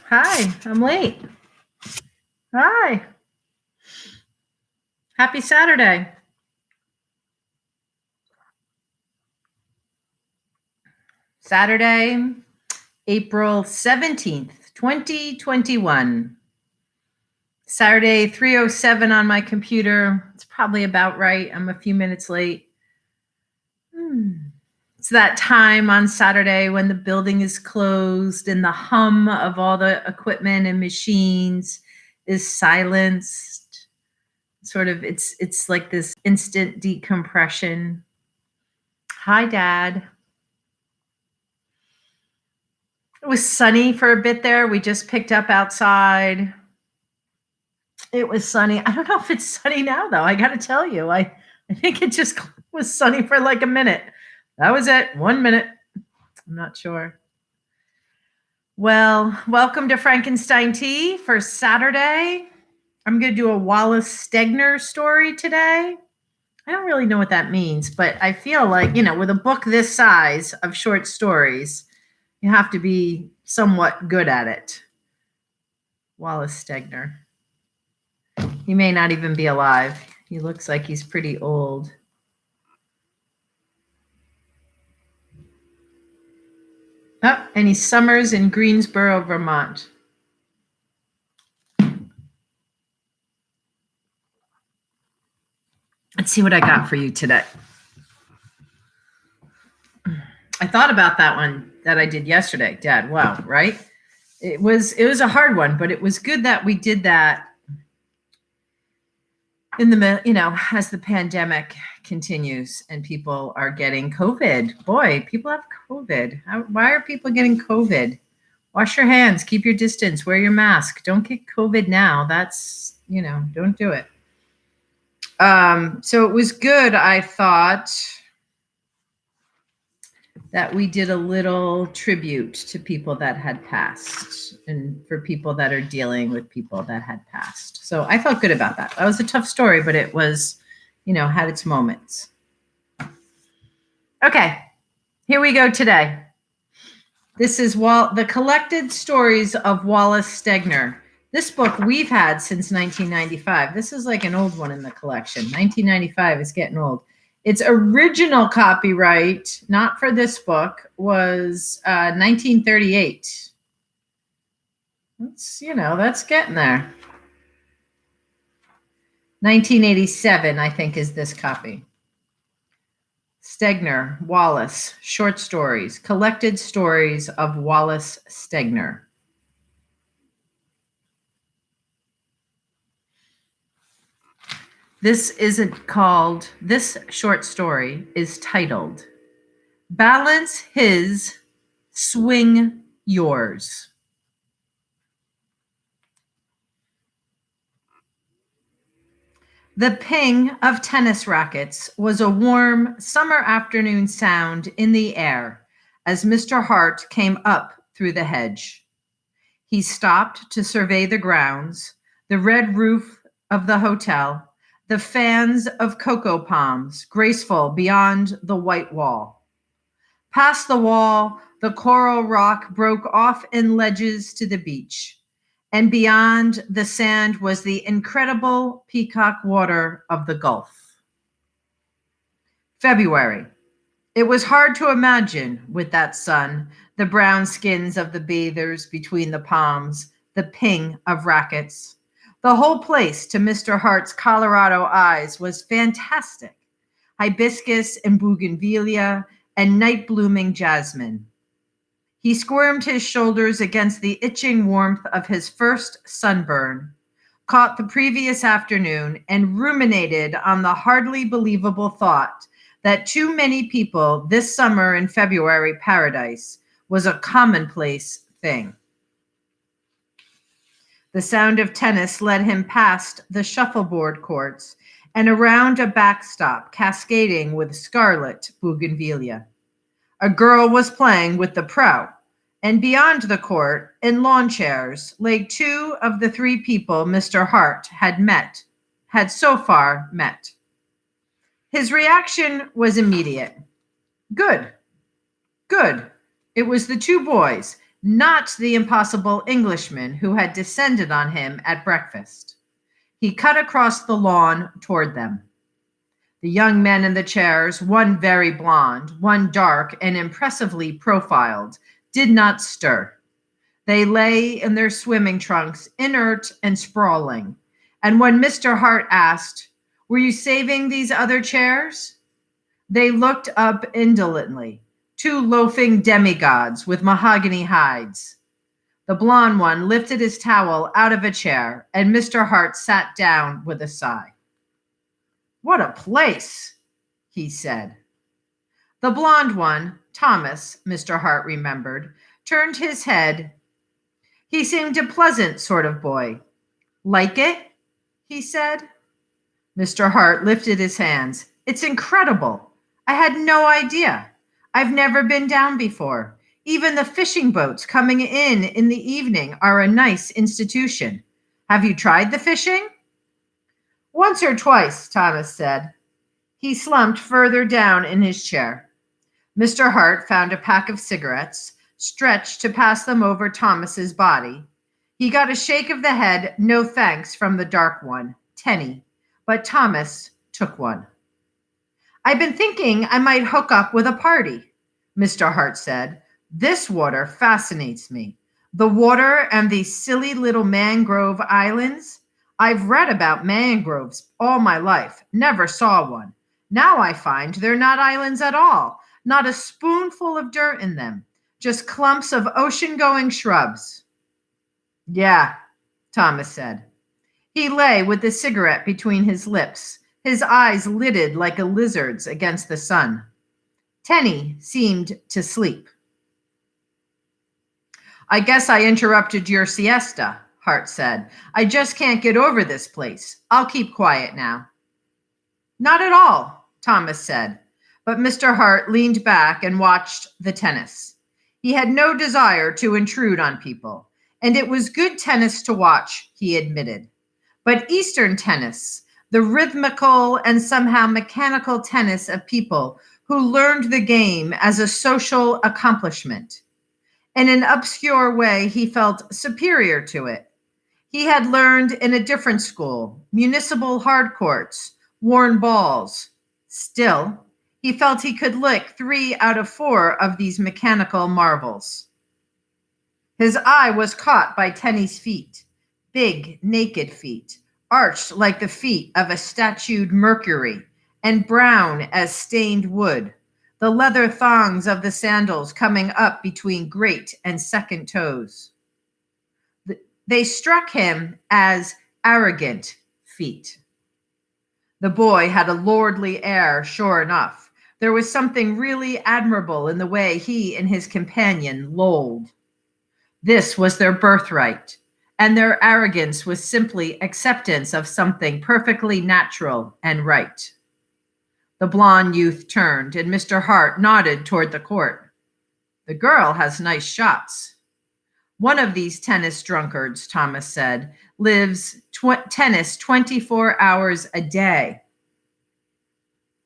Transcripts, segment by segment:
Hi, I'm late. Hi. Happy Saturday. Saturday, April 17th, 2021. Saturday, 3:07 on my computer. It's probably about right. I'm a few minutes late. It's that time on Saturday when the building is closed and the hum of all the equipment and machines is silenced. Sort of it's like this instant decompression. Hi, Dad. It was sunny for a bit there. We just picked up outside. It was sunny. I don't know if it's sunny now, though. I got to tell you, I think it just was sunny for like a minute. That was it. 1 minute. I'm not sure. Well, welcome to Frankenstein Tea for Saturday. I'm going to do a Wallace Stegner story today. I don't really know what that means, but I feel like, with a book this size of short stories, you have to be somewhat good at it. Wallace Stegner. He may not even be alive. He looks like he's pretty old. Oh, and he summers in Greensboro, Vermont. Let's see what I got for you today. I thought about that one that I did yesterday, Dad. Wow, right? It was a hard one, but it was good that we did that in the as the pandemic continues and people are getting COVID. Boy, people have COVID. Why are people getting COVID? Wash your hands, keep your distance, wear your mask. Don't get COVID now. That's, don't do it. So it was good, I thought, that we did a little tribute to people that had passed and for people that are dealing with people that had passed. So I felt good about that. That was a tough story, but it was, had its moments. Okay, here we go today. This is the Collected Stories of Wallace Stegner. This book we've had since 1995. This is like an old one in the collection. 1995 is getting old. Its original copyright, not for this book, was 1938. That's getting there. 1987, I think, is this copy. Stegner, Wallace, short stories, Collected Stories of Wallace Stegner. This short story is titled, Balance His, Swing Yours. The ping of tennis rackets was a warm summer afternoon sound in the air as Mr. Hart came up through the hedge. He stopped to survey the grounds, the red roof of the hotel, the fans of cocoa palms graceful beyond the white wall. Past the wall, the coral rock broke off in ledges to the beach, and beyond the sand was the incredible peacock water of the Gulf. February. It was hard to imagine with that sun, the brown skins of the bathers between the palms, the ping of rackets. The whole place, to Mr. Hart's Colorado eyes, was fantastic. Hibiscus and bougainvillea and night-blooming jasmine. He squirmed his shoulders against the itching warmth of his first sunburn, caught the previous afternoon, and ruminated on the hardly believable thought that too many people this summer in February paradise was a commonplace thing. The sound of tennis led him past the shuffleboard courts and around a backstop cascading with scarlet bougainvillea. A girl was playing with the pro, and beyond the court, in lawn chairs, lay two of the three people Mr. Hart had so far met. His reaction was immediate. Good. It was the two boys, not the impossible Englishman who had descended on him at breakfast. He cut across the lawn toward them. The young men in the chairs, one very blond, one dark and impressively profiled, did not stir. They lay in their swimming trunks, inert and sprawling. And when Mr. Hart asked, "Were you saving these other chairs?" they looked up indolently, two loafing demigods with mahogany hides. The blond one lifted his towel out of a chair, and Mr. Hart sat down with a sigh. "What a place," he said. The blond one, Thomas, Mr. Hart remembered, turned his head. He seemed a pleasant sort of boy. "Like it?" he said. Mr. Hart lifted his hands. "It's incredible. I had no idea. I've never been down before. Even the fishing boats coming in the evening are a nice institution. Have you tried the fishing?" "Once or twice," Thomas said. He slumped further down in his chair. Mr. Hart found a pack of cigarettes, stretched to pass them over Thomas's body. He got a shake of the head, no thanks, from the dark one, Tenny, but Thomas took one. "I've been thinking I might hook up with a party," Mr. Hart said. "This water fascinates me. The water and these silly little mangrove islands. I've read about mangroves all my life, never saw one. Now I find they're not islands at all, not a spoonful of dirt in them, just clumps of ocean-going shrubs." "Yeah," Thomas said. He lay with the cigarette between his lips, his eyes lidded like a lizard's against the sun. Tenny seemed to sleep. "I guess I interrupted your siesta," Hart said. "I just can't get over this place. I'll keep quiet now." "Not at all," Thomas said, but Mr. Hart leaned back and watched the tennis. He had no desire to intrude on people, and it was good tennis to watch, he admitted. But Eastern tennis, the rhythmical and somehow mechanical tennis of people who learned the game as a social accomplishment. In an obscure way, he felt superior to it. He had learned in a different school, municipal hard courts, worn balls. Still, he felt he could lick 3 out of 4 of these mechanical marvels. His eye was caught by Tenny's feet, big, naked feet, arched like the feet of a statued Mercury, and brown as stained wood, the leather thongs of the sandals coming up between great and second toes. They struck him as arrogant feet. The boy had a lordly air, sure enough. There was something really admirable in the way he and his companion lolled. This was their birthright, and their arrogance was simply acceptance of something perfectly natural and right. The blond youth turned, and Mr. Hart nodded toward the court. "The girl has nice shots." "One of these tennis drunkards," Thomas said, "lives tennis 24 hours a day."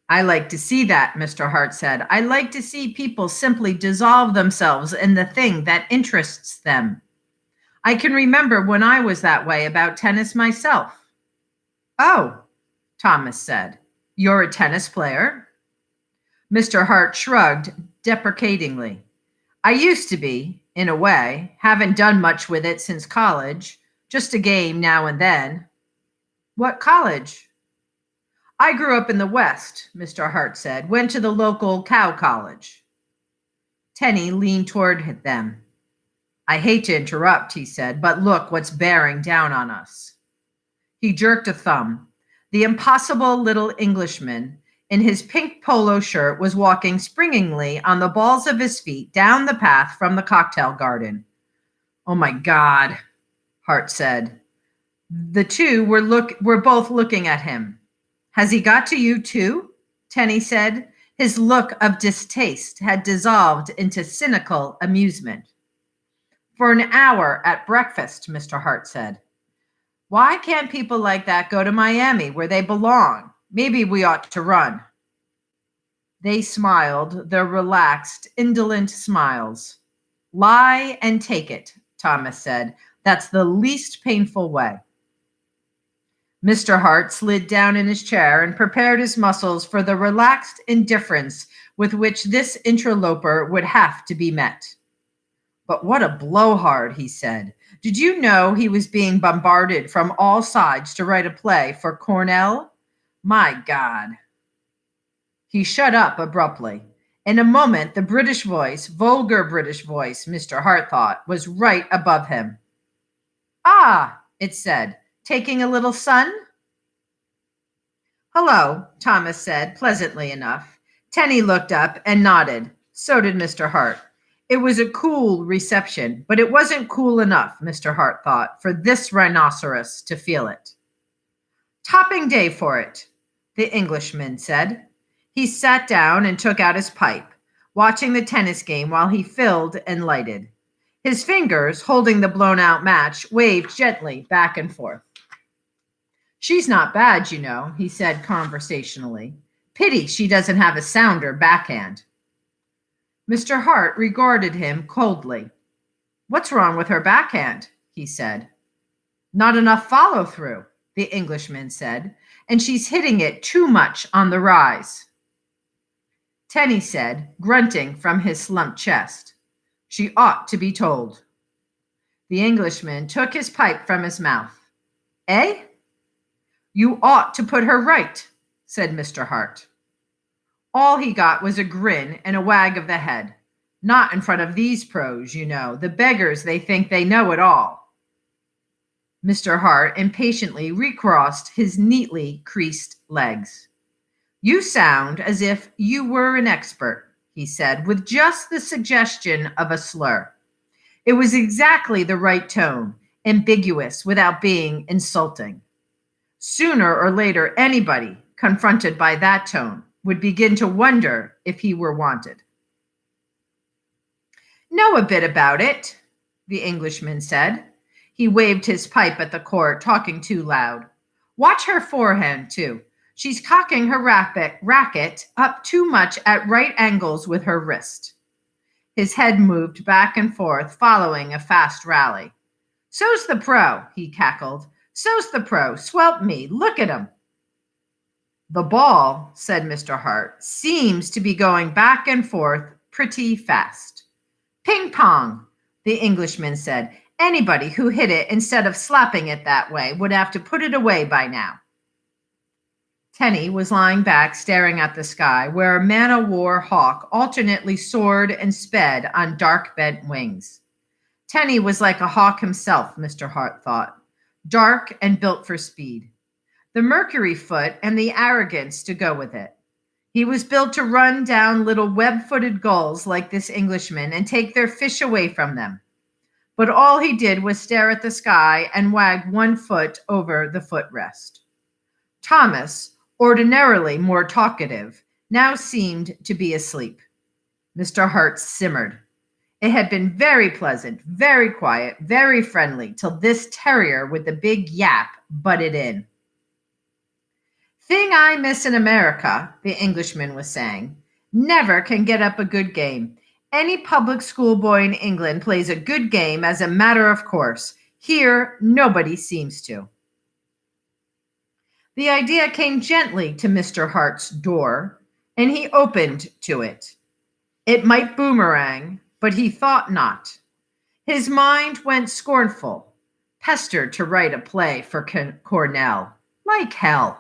"I like to see that," Mr. Hart said. "I like to see people simply dissolve themselves in the thing that interests them. I can remember when I was that way about tennis myself." "Oh," Thomas said. "You're a tennis player?" Mr. Hart shrugged deprecatingly. "I used to be, in a way. Haven't done much with it since college. Just a game now and then." "What college?" "I grew up in the West," Mr. Hart said. "Went to the local cow college." Tenny leaned toward them. "I hate to interrupt," he said, "but look what's bearing down on us." He jerked a thumb. The impossible little Englishman in his pink polo shirt was walking springingly on the balls of his feet down the path from the cocktail garden. "Oh my God," Hart said. The two were both looking at him. "Has he got to you too?" Tenny said. His look of distaste had dissolved into cynical amusement. "For an hour at breakfast," Mr. Hart said. "Why can't people like that go to Miami where they belong? Maybe we ought to run." They smiled, their relaxed, indolent smiles. Lie and take it, Thomas said. That's the least painful way. Mr. Hart slid down in his chair and prepared his muscles for the relaxed indifference with which this interloper would have to be met. But what a blowhard, he said. Did you know he was being bombarded from all sides to write a play for Cornell? My God. He shut up abruptly. In a moment, the British voice, vulgar British voice, Mr. Hart thought, was right above him. Ah, it said, taking a little sun? Hello, Thomas said, pleasantly enough. Tenny looked up and nodded. So did Mr. Hart. It was a cool reception, but it wasn't cool enough, Mr. Hart thought, for this rhinoceros to feel it. Topping day for it, the Englishman said. He sat down and took out his pipe, watching the tennis game while he filled and lighted. His fingers, holding the blown-out match, waved gently back and forth. She's not bad, you know, he said conversationally. Pity she doesn't have a sounder backhand. Mr. Hart regarded him coldly. What's wrong with her backhand? He said. Not enough follow-through, the Englishman said, and she's hitting it too much on the rise. Tenny said, grunting from his slumped chest. She ought to be told. The Englishman took his pipe from his mouth. Eh? You ought to put her right, said Mr. Hart. All he got was a grin and a wag of the head. Not in front of these pros, you know, the beggars they think they know it all. Mr. Hart impatiently recrossed his neatly creased legs. You sound as if you were an expert, he said, with just the suggestion of a slur. It was exactly the right tone, ambiguous without being insulting. Sooner or later, anybody confronted by that tone would begin to wonder if he were wanted. Know a bit about it, the Englishman said. He waved his pipe at the court, talking too loud. Watch her forehand, too. She's cocking her racket up too much at right angles with her wrist. His head moved back and forth, following a fast rally. So's the pro, he cackled. So's the pro. Swelp me. Look at him. The ball, said Mr. Hart, seems to be going back and forth pretty fast. Ping pong, the Englishman said. Anybody who hit it instead of slapping it that way would have to put it away by now. Tenny was lying back staring at the sky where a man-o'-war hawk alternately soared and sped on dark bent wings. Tenny was like a hawk himself, Mr. Hart thought, dark and built for speed. The Mercury foot and the arrogance to go with it. He was built to run down little web-footed gulls like this Englishman and take their fish away from them. But all he did was stare at the sky and wag one foot over the footrest. Thomas, ordinarily more talkative, now seemed to be asleep. Mr. Hart simmered. It had been very pleasant, very quiet, very friendly, till this terrier with the big yap butted in. Thing I miss in America, the Englishman was saying, never can get up a good game. Any public school boy in England plays a good game as a matter of course. Here, nobody seems to. The idea came gently to Mr. Hart's door, and he opened to it. It might boomerang, but he thought not. His mind went scornful, pestered to write a play for Cornell. Like hell.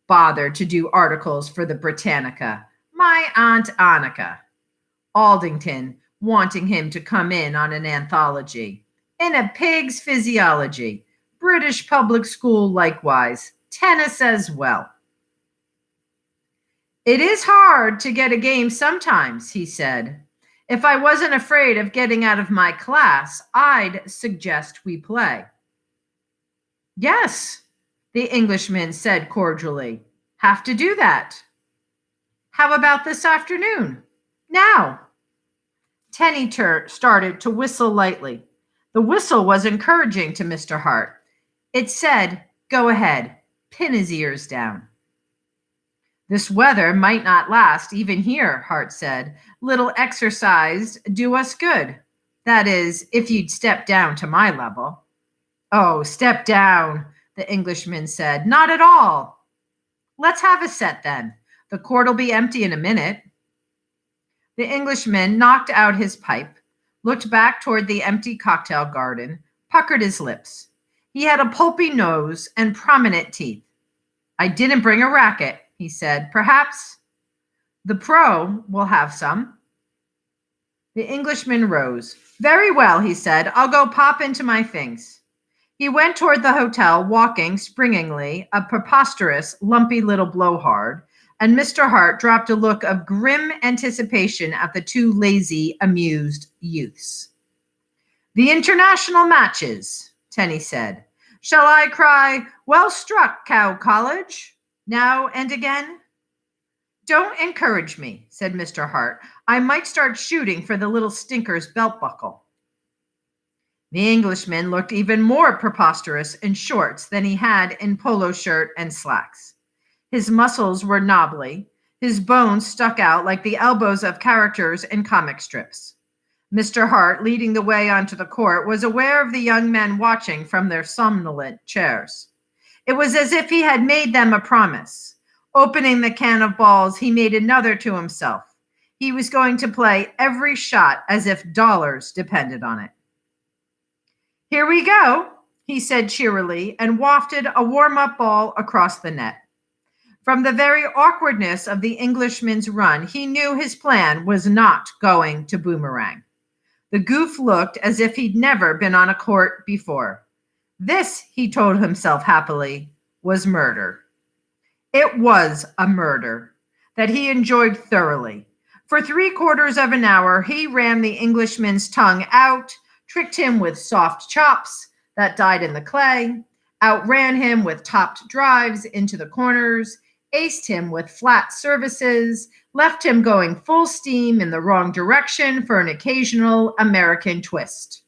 Bothered to do articles for the Britannica. My Aunt Annika. Aldington wanting him to come in on an anthology. In a pig's physiology. British public school likewise. Tennis as well. It is hard to get a game sometimes, he said. If I wasn't afraid of getting out of my class, I'd suggest we play. Yes, the Englishman said cordially. Have to do that. How about this afternoon? Now. Tenny started to whistle lightly. The whistle was encouraging to Mr. Hart. It said, go ahead, pin his ears down. This weather might not last even here, Hart said. Little exercise do us good. That is, if you'd step down to my level. Oh, step down, the Englishman said. Not at all. Let's have a set then. The court'll be empty in a minute. The Englishman knocked out his pipe, looked back toward the empty cocktail garden, puckered his lips. He had a pulpy nose and prominent teeth. I didn't bring a racket, he said. Perhaps the pro will have some. The Englishman rose. Very well, he said. I'll go pop into my things. He went toward the hotel, walking springingly, a preposterous, lumpy little blowhard, and Mr. Hart dropped a look of grim anticipation at the two lazy, amused youths. The international matches, Tenny said. Shall I cry, well struck, Cow College, now and again? Don't encourage me, said Mr. Hart. I might start shooting for the little stinker's belt buckle. The Englishman looked even more preposterous in shorts than he had in polo shirt and slacks. His muscles were knobbly. His bones stuck out like the elbows of characters in comic strips. Mr. Hart, leading the way onto the court, was aware of the young men watching from their somnolent chairs. It was as if he had made them a promise. Opening the can of balls, he made another to himself. He was going to play every shot as if dollars depended on it. Here we go, he said cheerily, and wafted a warm-up ball across the net. From the very awkwardness of the Englishman's run, he knew his plan was not going to boomerang. The goof looked as if he'd never been on a court before. This, he told himself happily, was murder. It was a murder that he enjoyed thoroughly. For 3/4 of an hour, he ran the Englishman's tongue out, tricked him with soft chops that died in the clay, outran him with topped drives into the corners, aced him with flat services, left him going full steam in the wrong direction for an occasional American twist.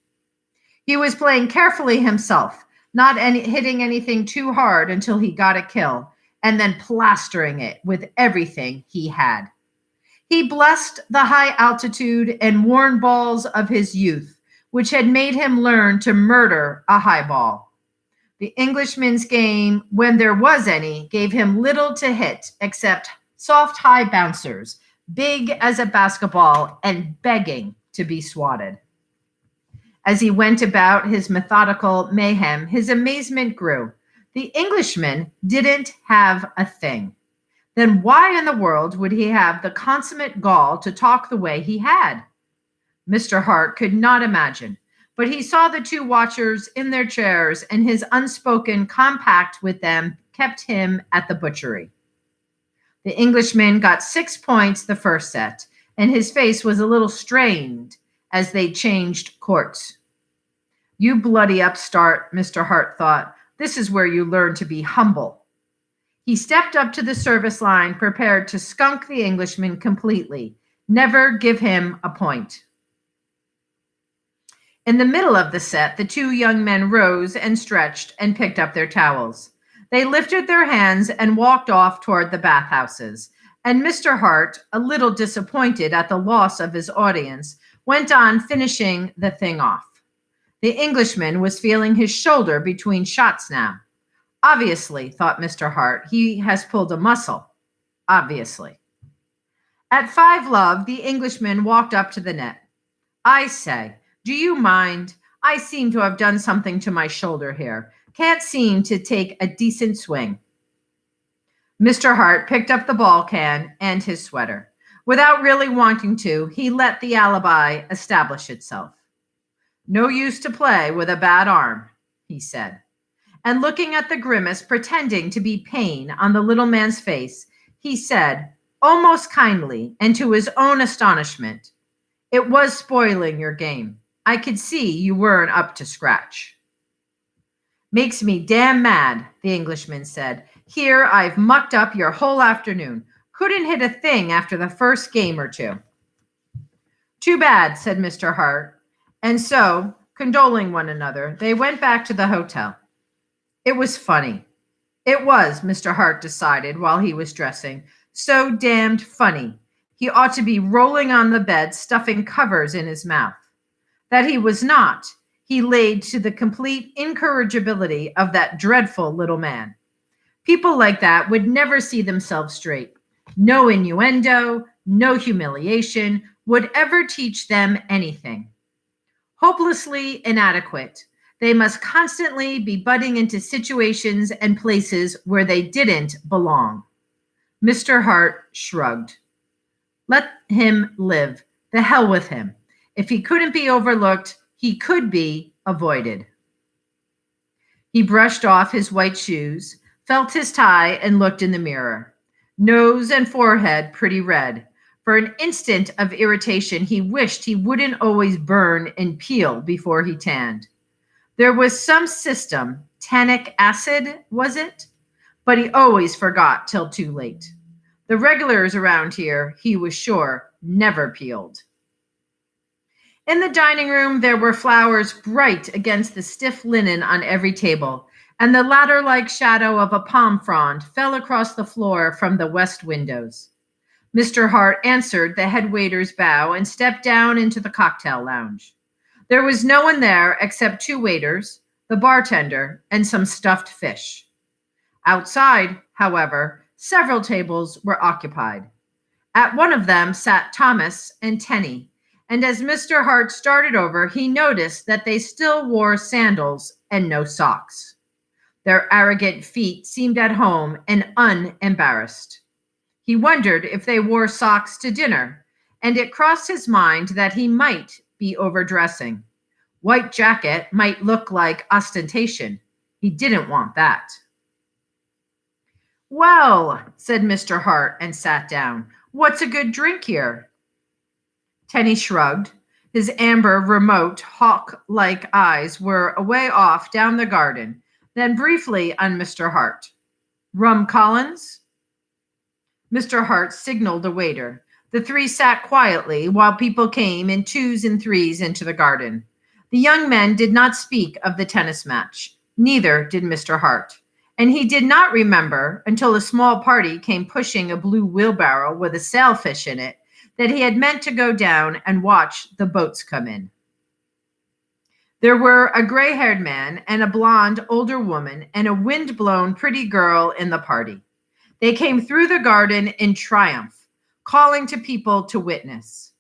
He was playing carefully himself, not hitting anything too hard until he got a kill, and then plastering it with everything he had. He blessed the high altitude and worn balls of his youth, which had made him learn to murder a high ball. The Englishman's game, when there was any, gave him little to hit except soft high bouncers, big as a basketball and begging to be swatted. As he went about his methodical mayhem, his amazement grew. The Englishman didn't have a thing. Then why in the world would he have the consummate gall to talk the way he had? Mr. Hart could not imagine, but he saw the two watchers in their chairs, and his unspoken compact with them kept him at the butchery. The Englishman got 6 points the first set, and his face was a little strained as they changed courts. You bloody upstart, Mr. Hart thought. This is where you learn to be humble. He stepped up to the service line, prepared to skunk the Englishman completely, never give him a point. In the middle of the set, the two young men rose and stretched and picked up their towels. They lifted their hands and walked off toward the bathhouses, and Mr. Hart, a little disappointed at the loss of his audience, went on finishing the thing off. The Englishman was feeling his shoulder between shots now. Obviously, thought Mr. Hart, he has pulled a muscle. Obviously. At 5-love, the Englishman walked up to the net. I say, do you mind? I seem to have done something to my shoulder here. Can't seem to take a decent swing. Mr. Hart picked up the ball can and his sweater. Without really wanting to, he let the alibi establish itself. No use to play with a bad arm, he said. And looking at the grimace pretending to be pain on the little man's face, he said, almost kindly and to his own astonishment, it was spoiling your game. I could see you weren't up to scratch. Makes me damn mad, the Englishman said. Here I've mucked up your whole afternoon. Couldn't hit a thing after the first game or two. Too bad, said Mr. Hart. And so, condoling one another, they went back to the hotel. It was funny. It was, Mr. Hart decided while he was dressing. So damned funny. He ought to be rolling on the bed, stuffing covers in his mouth. That he was not, he laid to the complete incorrigibility of that dreadful little man. People like that would never see themselves straight. No innuendo, no humiliation would ever teach them anything. Hopelessly inadequate, they must constantly be butting into situations and places where they didn't belong. Mr. Hart shrugged. Let him live. The hell with him. If he couldn't be overlooked, he could be avoided. He brushed off his white shoes, felt his tie, and looked in the mirror. Nose and forehead pretty red. For an instant of irritation, he wished he wouldn't always burn and peel before he tanned. There was some system, tannic acid, was it? But he always forgot till too late. The regulars around here, he was sure, never peeled. In the dining room, there were flowers bright against the stiff linen on every table, and the ladder-like shadow of a palm frond fell across the floor from the west windows. Mr. Hart answered the head waiter's bow and stepped down into the cocktail lounge. There was no one there except two waiters, the bartender, and some stuffed fish. Outside, however, several tables were occupied. At one of them sat Thomas and Tenny, and as Mr. Hart started over, he noticed that they still wore sandals and no socks. Their arrogant feet seemed at home and unembarrassed. He wondered if they wore socks to dinner, and it crossed his mind that he might be overdressing. White jacket might look like ostentation. He didn't want that. Well, said Mr. Hart and sat down. What's a good drink here? Tenny shrugged. His amber, remote, hawk-like eyes were away off down the garden, then briefly on Mr. Hart. Rum Collins? Mr. Hart signaled a waiter. The three sat quietly while people came in twos and threes into the garden. The young men did not speak of the tennis match. Neither did Mr. Hart. And he did not remember, until a small party came pushing a blue wheelbarrow with a sailfish in it, that he had meant to go down and watch the boats come in. There were a gray-haired man and a blonde older woman and a wind-blown pretty girl in the party. They came through the garden in triumph, calling to people to witness.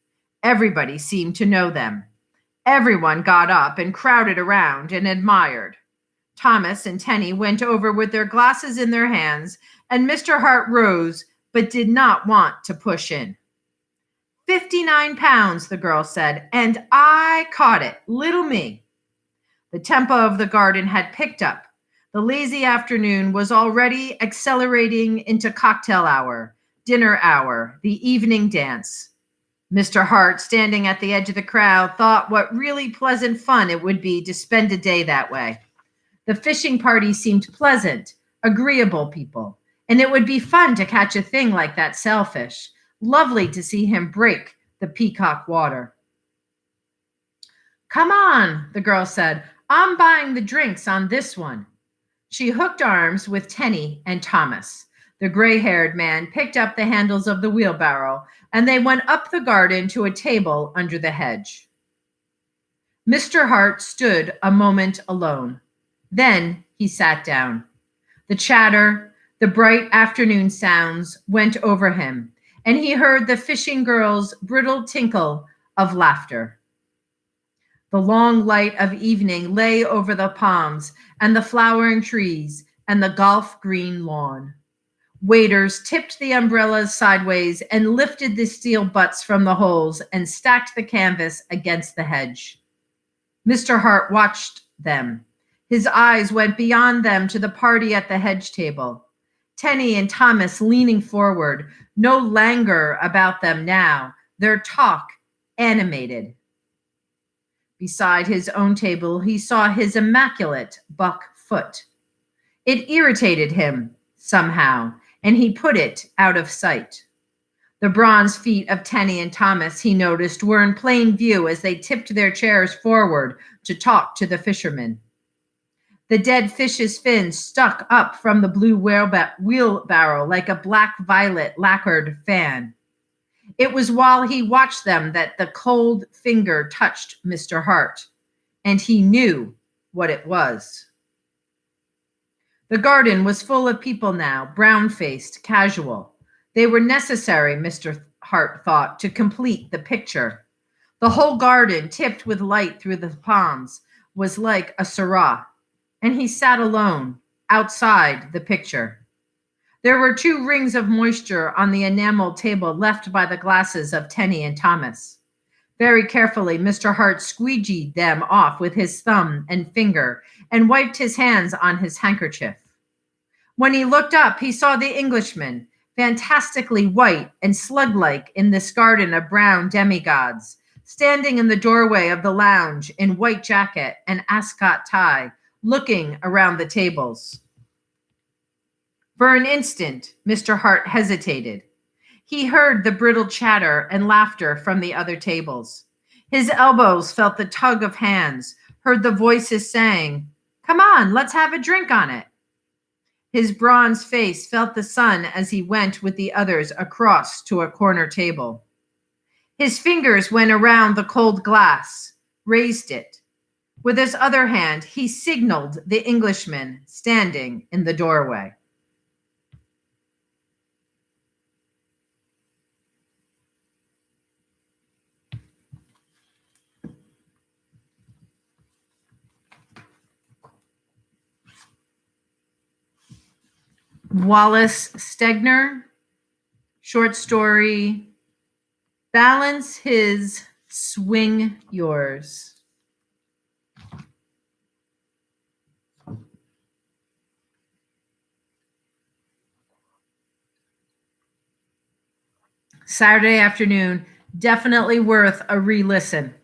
Everybody seemed to know them. Everyone got up and crowded around and admired. Thomas and Tenny went over with their glasses in their hands, and Mr. Hart rose but did not want to push in. 59 pounds, the girl said, and I caught it, little me. The tempo of the garden had picked up. The lazy afternoon was already accelerating into cocktail hour, dinner hour, the evening dance. Mr. Hart, standing at the edge of the crowd, thought what really pleasant fun it would be to spend a day that way. The fishing party seemed pleasant, agreeable people, and it would be fun to catch a thing like that sailfish. Lovely to see him break the peacock water. Come on, the girl said. I'm buying the drinks on this one. She hooked arms with Tenny and Thomas. The gray-haired man picked up the handles of the wheelbarrow, and they went up the garden to a table under the hedge. Mr. Hart stood a moment alone. Then he sat down. The chatter, the bright afternoon sounds went over him, and he heard the fishing girls' brittle tinkle of laughter. The long light of evening lay over the palms and the flowering trees and the golf green lawn. Waiters tipped the umbrellas sideways and lifted the steel butts from the holes and stacked the canvas against the hedge. Mr. Hart watched them. His eyes went beyond them to the party at the hedge table. Tenny and Thomas leaning forward, no languor about them now, their talk animated. Beside his own table, he saw his immaculate buck foot. It irritated him somehow, and he put it out of sight. The bronze feet of Tenny and Thomas, he noticed, were in plain view as they tipped their chairs forward to talk to the fishermen. The dead fish's fins stuck up from the blue wheelbarrow like a black violet lacquered fan. It was while he watched them that the cold finger touched Mr. Hart, and he knew what it was. The garden was full of people now, brown-faced, casual. They were necessary, Mr. Hart thought, to complete the picture. The whole garden, tipped with light through the palms, was like a Syrah, and he sat alone, outside the picture. There were 2 rings of moisture on the enameled table left by the glasses of Tenny and Thomas. Very carefully, Mr. Hart squeegeed them off with his thumb and finger and wiped his hands on his handkerchief. When he looked up, he saw the Englishman, fantastically white and slug-like in this garden of brown demigods, standing in the doorway of the lounge in white jacket and ascot tie, looking around the tables. For an instant, Mr. Hart hesitated. He heard the brittle chatter and laughter from the other tables. His elbows felt the tug of hands, heard the voices saying, "Come on, let's have a drink on it." His bronze face felt the sun as he went with the others across to a corner table. His fingers went around the cold glass, raised it. With his other hand, he signaled the Englishman standing in the doorway. Wallace Stegner, short story, Balance His, Swing Yours. Saturday afternoon, definitely worth a re-listen.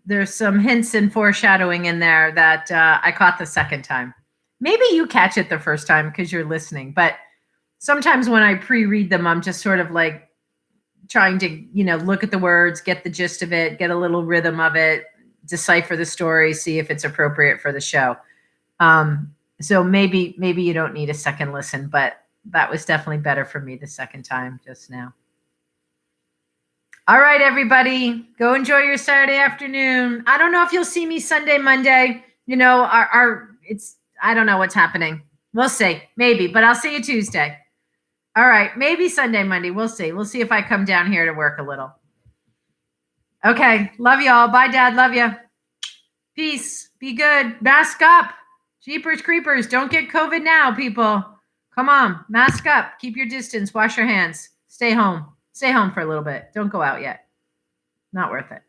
There's some hints and foreshadowing in there that I caught the second time. Maybe you catch it the first time because you're listening, but sometimes when I pre-read them, I'm just sort of like trying to, look at the words, get the gist of it, get a little rhythm of it, decipher the story, see if it's appropriate for the show. So maybe you don't need a second listen, but that was definitely better for me the second time just now. All right, everybody, go enjoy your Saturday afternoon. I don't know if you'll see me Sunday, Monday. I don't know what's happening. We'll see, maybe, but I'll see you Tuesday. All right, maybe Sunday, Monday. We'll see. We'll see if I come down here to work a little. Okay, love y'all. Bye, Dad. Love you. Peace. Be good. Mask up. Jeepers creepers. Don't get COVID now, people. Come on, mask up. Keep your distance. Wash your hands. Stay home. Stay home for a little bit. Don't go out yet. Not worth it.